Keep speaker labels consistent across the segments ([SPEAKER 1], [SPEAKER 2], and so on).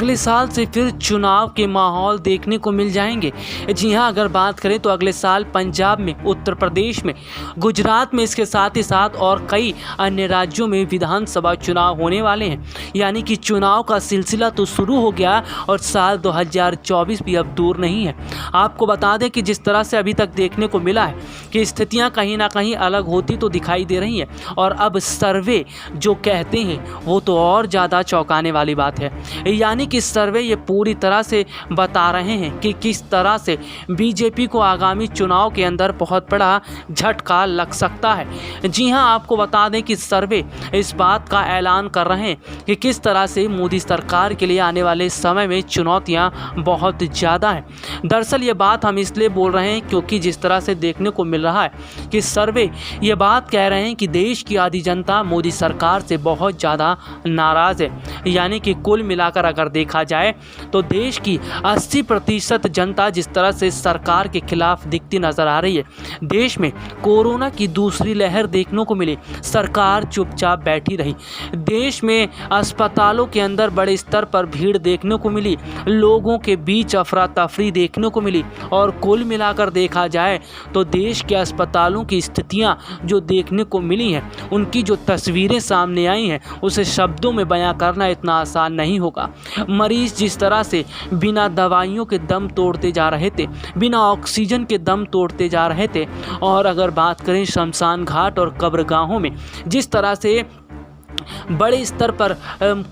[SPEAKER 1] अगले साल से फिर चुनाव के माहौल देखने को मिल जाएंगे। जी हाँ, अगर बात करें तो अगले साल पंजाब में, उत्तर प्रदेश में, गुजरात में, इसके साथ ही साथ और कई अन्य राज्यों में विधानसभा चुनाव होने वाले हैं। यानी कि चुनाव का सिलसिला तो शुरू हो गया और साल 2024 भी अब दूर नहीं है। आपको बता दें कि जिस तरह से अभी तक देखने को मिला है कि स्थितियां कहीं ना कहीं अलग होती तो दिखाई दे रही हैं, और अब सर्वे जो कहते हैं वो तो और ज़्यादा चौंकाने वाली बात है। यानी कि सर्वे ये पूरी तरह से बता रहे हैं कि किस तरह से बीजेपी को आगामी चुनाव के अंदर बहुत बड़ा झटका लग सकता है। जी हां, आपको बता दें कि सर्वे इस बात का ऐलान कर रहे हैं कि किस तरह से मोदी सरकार के लिए आने वाले समय में चुनौतियां बहुत ज़्यादा हैं। दरअसल ये बात हम इसलिए बोल रहे हैं क्योंकि जिस तरह से देखने को मिल रहा है कि सर्वे ये बात कह रहे हैं कि देश की आधी जनता मोदी सरकार से बहुत ज़्यादा नाराज़ है। यानी कि कुल मिलाकर अगर देखा जाए तो देश की 80% जनता जिस तरह से सरकार के खिलाफ दिखती नजर आ रही है। देश में कोरोना की दूसरी लहर देखने को मिली, सरकार चुपचाप बैठी रही। देश में अस्पतालों के अंदर बड़े स्तर पर भीड़ देखने को मिली, लोगों के बीच अफरा तफरी देखने को मिली, और कुल मिलाकर देखा जाए तो देश के अस्पतालों की स्थितियां जो देखने को मिली हैं, उनकी जो तस्वीरें सामने आई हैं, उसे शब्दों में बयां करना इतना आसान नहीं होगा। मरीज जिस तरह से बिना दवाइयों के दम तोड़ते जा रहे थे, बिना ऑक्सीजन के दम तोड़ते जा रहे थे, और अगर बात करें शमशान घाट और कब्रगाहों में जिस तरह से बड़े स्तर पर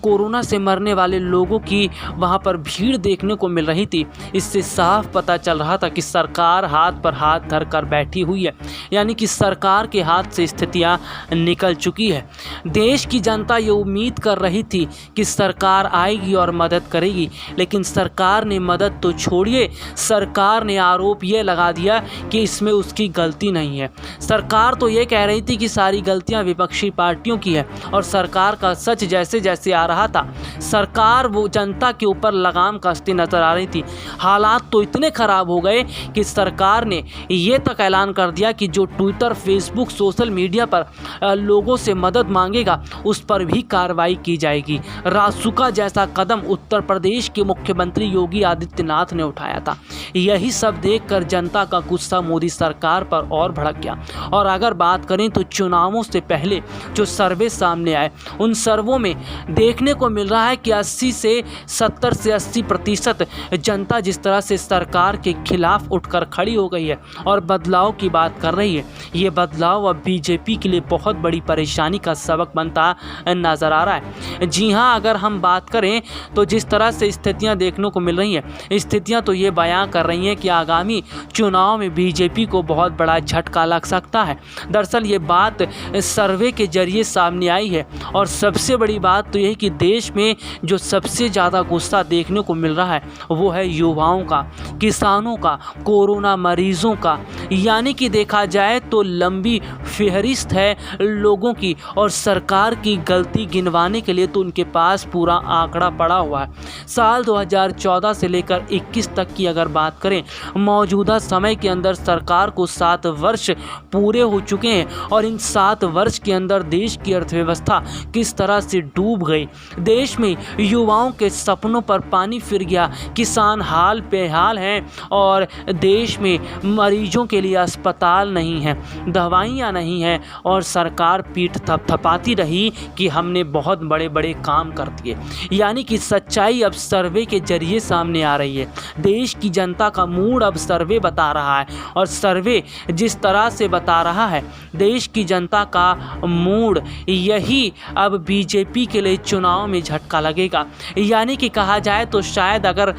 [SPEAKER 1] कोरोना से मरने वाले लोगों की वहां पर भीड़ देखने को मिल रही थी, इससे साफ पता चल रहा था कि सरकार हाथ पर हाथ धरकर बैठी हुई है। यानी कि सरकार के हाथ से स्थितियां निकल चुकी है। देश की जनता ये उम्मीद कर रही थी कि सरकार आएगी और मदद करेगी, लेकिन सरकार ने मदद तो छोड़िए, सरकार ने आरोप ये लगा दिया कि इसमें उसकी गलती नहीं है। सरकार तो ये कह रही थी कि सारी गलतियां विपक्षी पार्टियों की है, और सरकार का सच जैसे जैसे आ रहा था, सरकार वो जनता के ऊपर लगाम कसती नजर आ रही थी। हालात तो इतने खराब हो गए कि सरकार ने ये तक ऐलान कर दिया कि जो ट्विटर, फेसबुक, सोशल मीडिया पर लोगों से मदद मांगेगा उस पर भी कार्रवाई की जाएगी। रासुका जैसा कदम उत्तर प्रदेश के मुख्यमंत्री योगी आदित्यनाथ ने उठाया था। यही सब देखकर जनता का गुस्सा मोदी सरकार पर और भड़क गया। और अगर बात करें तो चुनावों से पहले जो सर्वे सामने आए, उन सर्वों में देखने को मिल रहा है कि 80 से 80% जनता जिस तरह से सरकार के खिलाफ उठकर खड़ी हो गई है और बदलाव की बात कर रही है। ये बदलाव अब बीजेपी के लिए बहुत बड़ी परेशानी का सबक बनता नजर आ रहा है। जी हाँ, अगर हम बात करें तो जिस तरह से स्थितियां देखने को मिल रही हैं, स्थितियां तो ये बयां कर रही हैं कि आगामी चुनाव में बीजेपी को बहुत बड़ा झटका लग सकता है। दरअसल ये बात सर्वे के जरिए सामने आई है, और सबसे बड़ी बात तो यह कि देश में जो सबसे ज़्यादा गुस्सा देखने को मिल रहा है वो है युवाओं का, किसानों का, कोरोना मरीजों का। यानी कि देखा जाए तो लंबी फहरिस्त है लोगों की, और सरकार की गलती गिनवाने के लिए तो उनके पास पूरा आंकड़ा पड़ा हुआ है। साल 2014 से लेकर 21 तक की अगर बात करें, मौजूदा समय के अंदर सरकार को 7 वर्ष पूरे हो चुके हैं, और इन 7 वर्ष के अंदर देश की अर्थव्यवस्था किस तरह से डूब गई। देश में युवाओं के सपनों पर पानी फिर गया, किसान हाल बेहाल हैं, और देश में मरीजों के लिए अस्पताल नहीं है, दवाइयाँ नहीं हैं, और सरकार पीठ थपथपाती रही कि हमने बहुत बड़े बड़े काम कर दिए। यानी कि सच्चाई अब सर्वे के जरिए सामने आ रही है। देश की जनता का मूड अब सर्वे बता रहा है, और सर्वे जिस तरह से बता रहा है देश की जनता का मूड, यही अब बीजेपी के लिए चुनाव में झटका लगेगा। यानी कि कहा जाए तो शायद अगर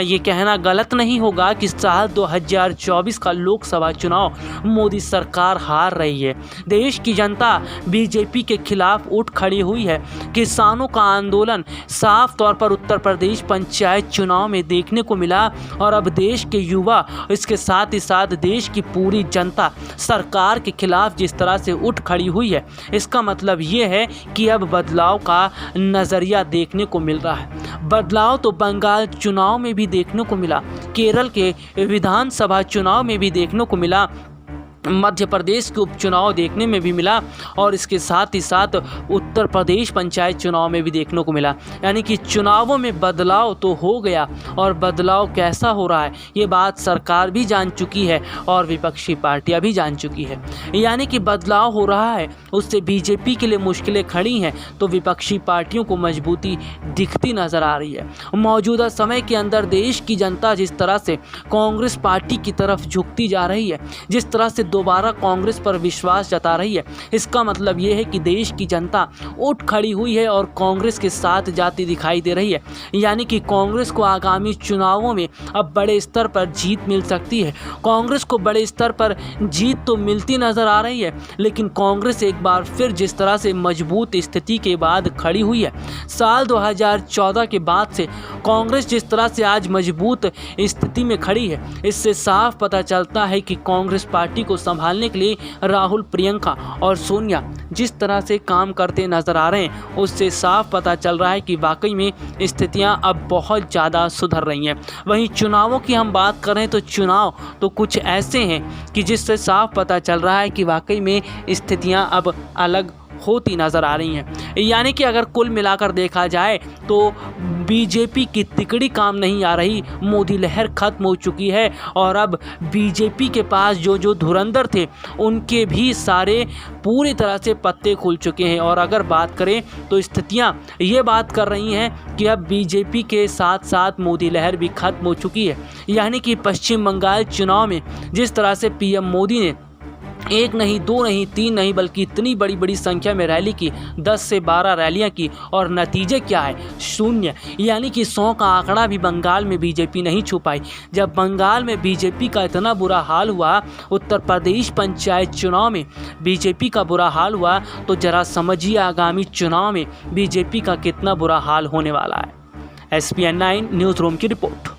[SPEAKER 1] ये कहना गलत नहीं होगा कि साल 2024 का लोकसभा चुनाव मोदी सरकार हार रही है। देश की जनता बीजेपी के खिलाफ उठ खड़ी हुई है। किसानों का आंदोलन साफ तौर पर उत्तर प्रदेश पंचायत चुनाव में देखने को मिला, और अब देश के युवा, इसके साथ ही साथ देश की पूरी जनता सरकार के खिलाफ जिस तरह से उठ खड़ी हुई है, इसका मतलब ये है कि अब बदलाव का नज़रिया देखने को मिल रहा है। बदलाव तो बंगाल चुनाव में भी देखने को मिला, केरल के विधानसभा चुनाव में भी देखने को मिला, मध्य प्रदेश के उपचुनाव देखने में भी मिला और इसके साथ ही साथ उत्तर प्रदेश पंचायत चुनाव में भी देखने को मिला। यानी कि चुनावों में बदलाव तो हो गया और बदलाव कैसा हो रहा है ये बात सरकार भी जान चुकी है और विपक्षी पार्टियां भी जान चुकी है। यानी कि बदलाव हो रहा है, उससे बीजेपी के लिए मुश्किलें खड़ी हैं तो विपक्षी पार्टियों को मजबूती दिखती नजर आ रही है। मौजूदा समय के अंदर देश की जनता जिस तरह से कांग्रेस पार्टी की तरफ झुकती जा रही है, जिस तरह से दोबारा कांग्रेस पर विश्वास जता रही है, इसका मतलब ये है कि देश की जनता उठ खड़ी हुई है और कांग्रेस के साथ जाती दिखाई दे रही है। यानी कि कांग्रेस को आगामी चुनावों में अब बड़े स्तर पर जीत मिल सकती है। कांग्रेस को बड़े स्तर पर जीत तो मिलती नजर आ रही है, लेकिन कांग्रेस एक बार फिर जिस तरह से मजबूत स्थिति के बाद खड़ी हुई है, साल 2014 के बाद से कांग्रेस जिस तरह से आज मजबूत स्थिति में खड़ी है, इससे साफ पता चलता है कि कांग्रेस पार्टी को संभालने के लिए राहुल, प्रियंका और सोनिया जिस तरह से काम करते नजर आ रहे हैं, उससे साफ पता चल रहा है कि वाकई में स्थितियां अब बहुत ज़्यादा सुधर रही हैं। वहीं चुनावों की हम बात करें तो चुनाव तो कुछ ऐसे हैं कि जिससे साफ पता चल रहा है कि वाकई में स्थितियां अब अलग होती नज़र आ रही हैं। यानी कि अगर कुल मिलाकर देखा जाए तो बीजेपी की तिकड़ी काम नहीं आ रही, मोदी लहर खत्म हो चुकी है और अब बीजेपी के पास जो धुरंधर थे उनके भी सारे पूरी तरह से पत्ते खुल चुके हैं। और अगर बात करें तो स्थितियां ये बात कर रही हैं कि अब बीजेपी के साथ साथ मोदी लहर भी खत्म हो चुकी है। यानी कि पश्चिम बंगाल चुनाव में जिस तरह से पीएम मोदी ने एक नहीं, दो नहीं, तीन नहीं, बल्कि इतनी बड़ी संख्या में रैली की, 10 से 12 रैलियां की और नतीजे क्या है? 0। यानी कि 100 का आंकड़ा भी बंगाल में बीजेपी नहीं छू पाई। जब बंगाल में बीजेपी का इतना बुरा हाल हुआ, उत्तर प्रदेश पंचायत चुनाव में बीजेपी का बुरा हाल हुआ, तो जरा समझिए आगामी चुनाव में बीजेपी का कितना बुरा हाल होने वाला है। SPN9 न्यूज़ रूम की रिपोर्ट।